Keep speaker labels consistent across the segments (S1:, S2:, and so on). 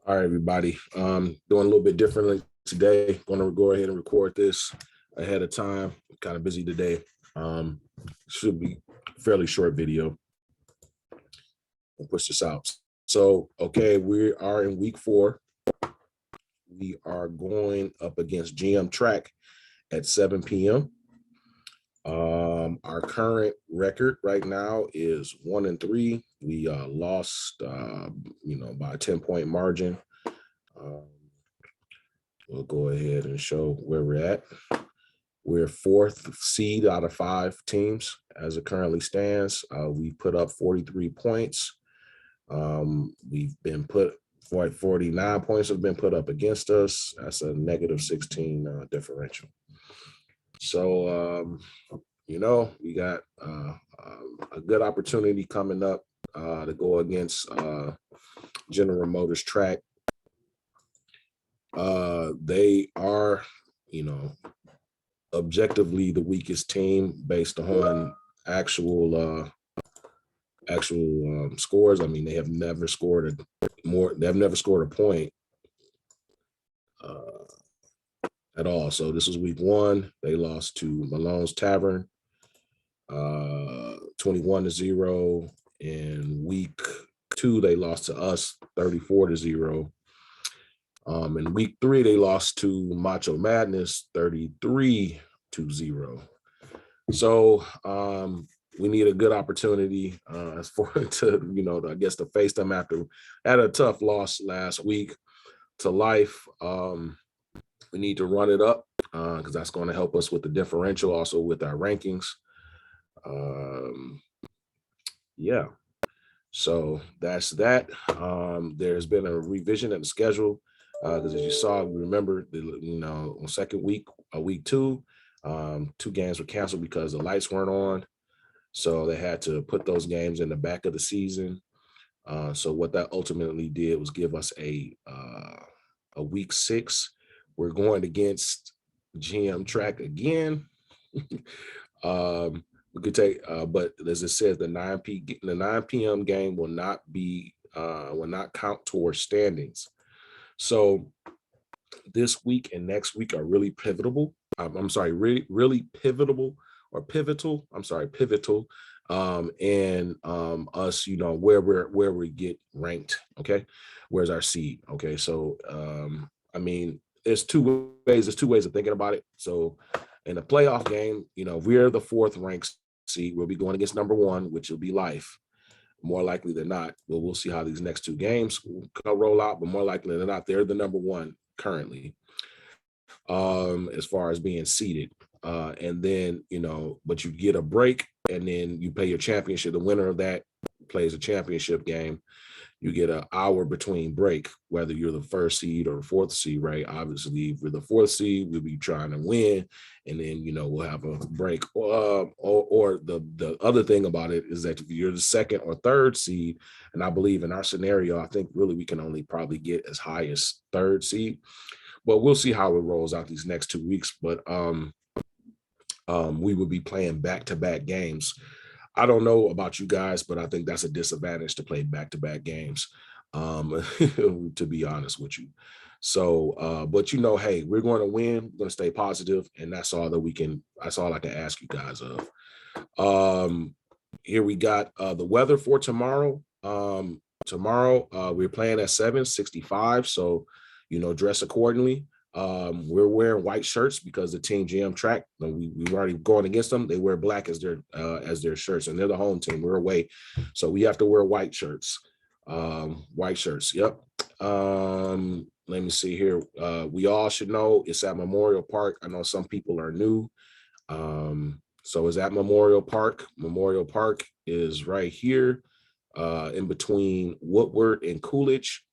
S1: All right, everybody. Doing a little bit differently today. Going to go ahead and record this ahead of time. Kind of busy today. Um, Should be fairly short video. We'll push this out. So, okay, we are in week 4. We are going up against GM Track at 7 p.m. Our current record right now is 1-3. We lost, by a 10-point margin. Um, We'll go ahead and show where we're at. We're 4th seed out of 5 teams as it currently stands. We put up 43 points. We've been put 49 points have been put up against us. That's a negative 16 differential. So, we got a good opportunity coming up to go against General Motors Track. They are, objectively the weakest team based on actual scores. I mean, they have never scored a point at all. So this was week 1. They lost to Malone's Tavern 21-0. In week 2, they lost to us 34-0. In week 3, they lost to Macho Madness 33-0. So we need a good opportunity to face them after had a tough loss last week to Life. We need to run it up because that's going to help us with the differential, also with our rankings. Yeah. So that's that. There's been a revision of the schedule because as you saw, remember, on second week, week 2, 2 games were canceled because the lights weren't on. So they had to put those games in the back of the season. So what that ultimately did was give us a week 6. We're going against GM Track again. We could take, but as it says, the 9 p.m. game will not count towards standings. So this week and next week are really pivotal. Really pivotal. Pivotal. And us, where we get ranked. Okay, where's our seed? Okay, so there's two ways of thinking about it. So in the playoff game, we're the 4th ranked seed. We'll be going against number 1, which will be Life. More likely than not, we'll see how these next 2 games roll out, but more likely than not, they're the number 1 currently, as far as being seeded. And then, but you get a break and then you play your championship. The winner of that plays a championship game. You get an hour between break, whether you're the 1st seed or 4th seed, right? Obviously, if we're the 4th seed, we'll be trying to win, and then we'll have a break. Or the other thing about it is that if you're the 2nd or 3rd seed, and I believe in our scenario, I think really we can only probably get as high as 3rd seed, but we'll see how it rolls out these next 2 weeks. But we will be playing back-to-back games. I don't know about you guys, but I think that's a disadvantage to play back-to-back games, to be honest with you. So, but hey, we're going to win. We're going to stay positive, and that's all I can ask you guys of. Here we got the weather for tomorrow. Tomorrow, we're playing at 765, so, dress accordingly. We're wearing white shirts because the team GM Track, we've already going against them. They wear black as their shirts, and they're the home team. We're away, so we have to wear white shirts. White shirts. Yep. Let me see here. We all should know it's at Memorial Park. I know some people are new. So it's at Memorial Park. Memorial Park is right here, in between Woodward and Coolidge,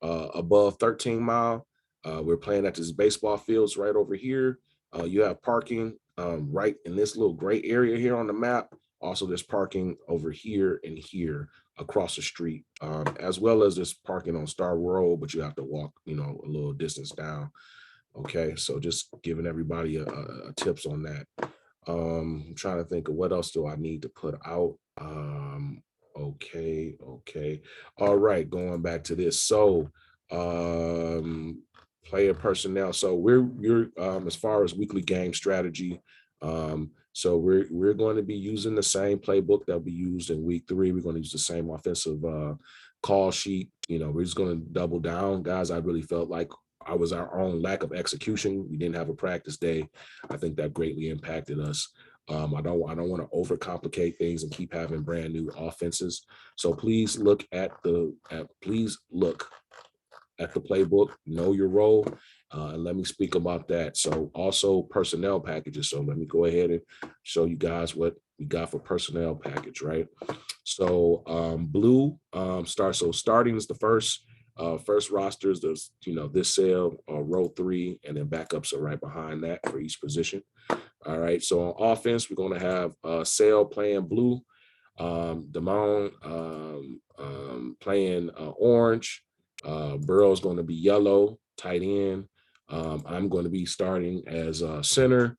S1: above 13 Mile. We're playing at this baseball fields right over here. You have parking right in this little gray area here on the map. Also, there's parking over here and here across the street, as well as there's parking on Star Road, but you have to walk, a little distance down. Okay, so just giving everybody a tips on that. I'm trying to think of what else do I need to put out. Okay. All right, going back to this. So Player personnel. So we're as far as weekly game strategy. So we're going to be using the same playbook that we used in week 3. We're going to use the same offensive call sheet. You know, we're just going to double down, guys. I really felt like I was our own lack of execution. We didn't have a practice day. I think that greatly impacted us. I don't want to overcomplicate things and keep having brand new offenses. So please look at the playbook, know your role, and let me speak about that. So also personnel packages. So let me go ahead and show you guys what we got for personnel package, right? So blue starts. So starting is the first rosters. There's this cell, row 3, and then backups are right behind that for each position. All right. So on offense, we're going to have Sale playing blue, Damone playing orange. Burrow's going to be yellow, tight end. I'm going to be starting as center.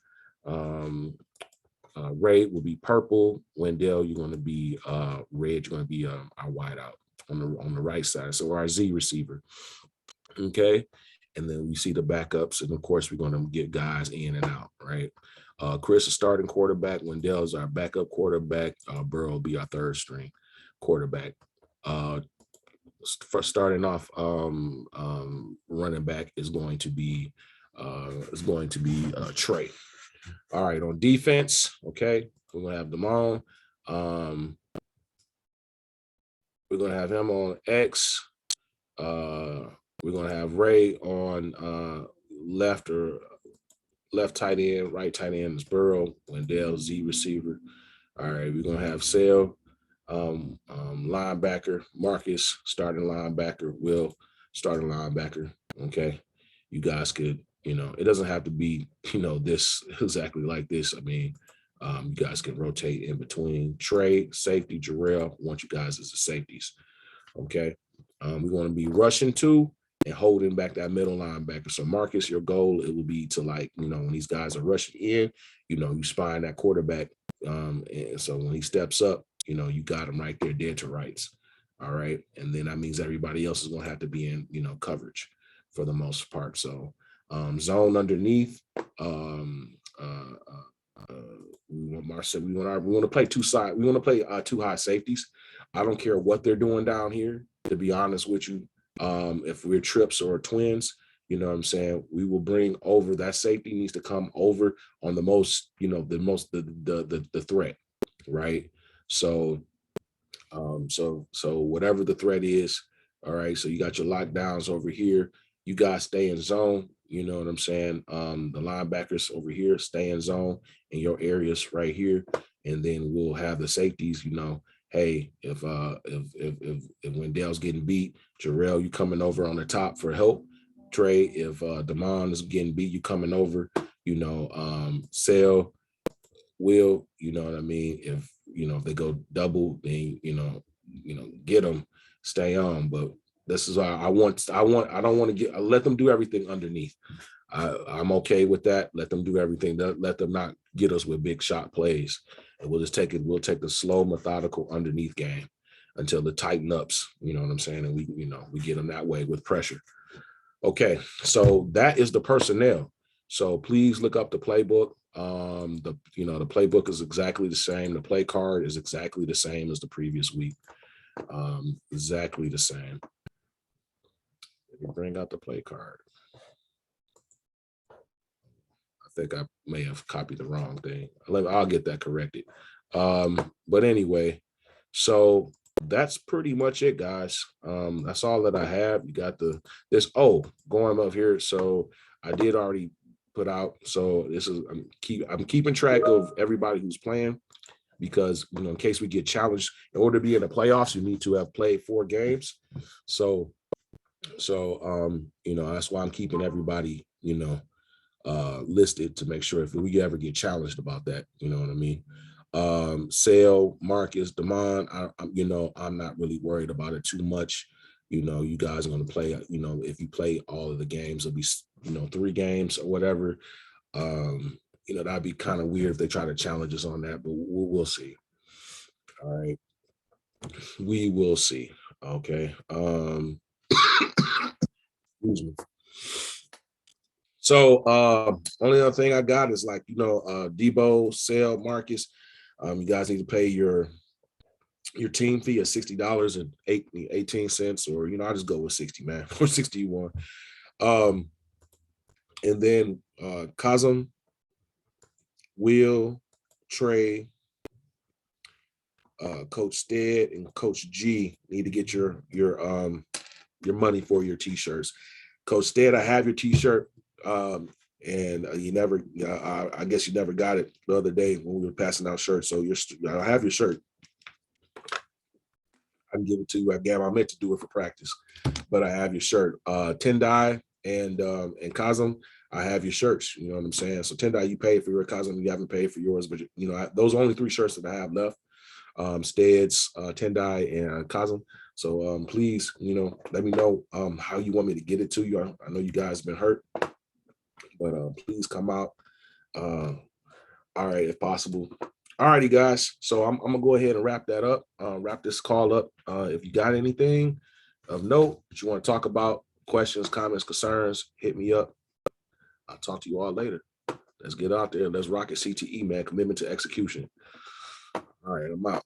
S1: Ray will be purple. Wendell, you're going to be red. You're going to be our wideout on the right side. So our Z receiver. Okay. And then we see the backups. And of course, we're going to get guys in and out, right? Chris is starting quarterback. Wendell is our backup quarterback. Burrow will be our third string quarterback. For starting off, running back is going to be Trey. All right, on defense, okay, we're gonna have Damone. We're gonna have him on X. We're gonna have Ray on left tight end, right tight end is Burrow, Wendell Z receiver. All right, we're gonna have Sale, linebacker, Marcus starting linebacker, Will starting linebacker. Okay, you guys could, it doesn't have to be, this exactly like this. I mean, you guys can rotate in between. Trey, safety, Jarrell, want you guys as the safeties. Okay, we're going to be rushing 2 and holding back that middle linebacker. So Marcus, your goal, it will be to, like, when these guys are rushing in, you spine that quarterback. And so when he steps up, you got him right there, dead to rights. All right. And then that means everybody else is going to have to be in, coverage for the most part. So zone underneath. We want to play two side. We want to play 2 high safeties. I don't care what they're doing down here, to be honest with you. If we're trips or twins, you know what I'm saying, we will bring over, that safety needs to come over on the most, the threat, right? So whatever the threat is, all right. So you got your lockdowns over here. You guys stay in zone. You know what I'm saying? The linebackers over here stay in zone in your areas right here, and then we'll have the safeties. Hey, if Wendell's getting beat, Jarrell, you coming over on the top for help. Trey, if Damon is getting beat, you coming over. Sale, Will, you know what I mean? If they go double, then get them, stay on. But this is I don't want to let them do everything underneath. I'm okay with that. Let them do everything. Let them not get us with big shot plays. And we'll take the slow, methodical underneath game until the tighten ups, you know what I'm saying? And we get them that way with pressure. Okay, so that is the personnel. So please look up the playbook. The playbook is exactly the same. The play card is exactly the same as the previous week. Exactly the same. Let me bring out the play card. I think I may have copied the wrong thing. I'll get that corrected. But anyway, so that's pretty much it, guys. That's all that I have. You got going up here. So I did already put out. So this is I'm keeping track of everybody who's playing, because in case we get challenged, in order to be in the playoffs, you need to have played 4 games. So that's why I'm keeping everybody listed, to make sure if we ever get challenged about that, you know what I mean. Sale, Marcus, Damon, I'm not really worried about it too much. You guys are going to play, if you play all of the games, it'll be 3 games or whatever. That'd be kind of weird if they try to challenge us on that, but we'll see. All right, we will see. Okay. Excuse me. So only other thing I got is like, Debo, Sale, Marcus. You guys need to pay your team fee of $60.18, or I'll just go with 60, man, or 61. Um, and then Kazum, Will, Trey, Coach Stead, and Coach G need to get your money for your t-shirts. Coach Stead, I have your t-shirt. And you never, I guess you never got it the other day when we were passing out shirts. So I have your shirt. I can give it to you. I meant to do it for practice, but I have your shirt. Tendai and Kazum, I have your shirts. You know what I'm saying? So Tendai, you paid for your Kazum, you haven't paid for yours, but those are only 3 shirts that I have left. Steads, Tendai, and Kazum. So please, let me know how you want me to get it to you. I know you guys have been hurt, but please come out. All right, if possible. All righty, guys. So I'm gonna go ahead and wrap that up. Wrap this call up. If you got anything of note that you want to talk about, questions, comments, concerns, hit me up. I'll talk to you all later. Let's get out there. Let's rock it. CTE, man. Commitment to execution. All right, I'm out.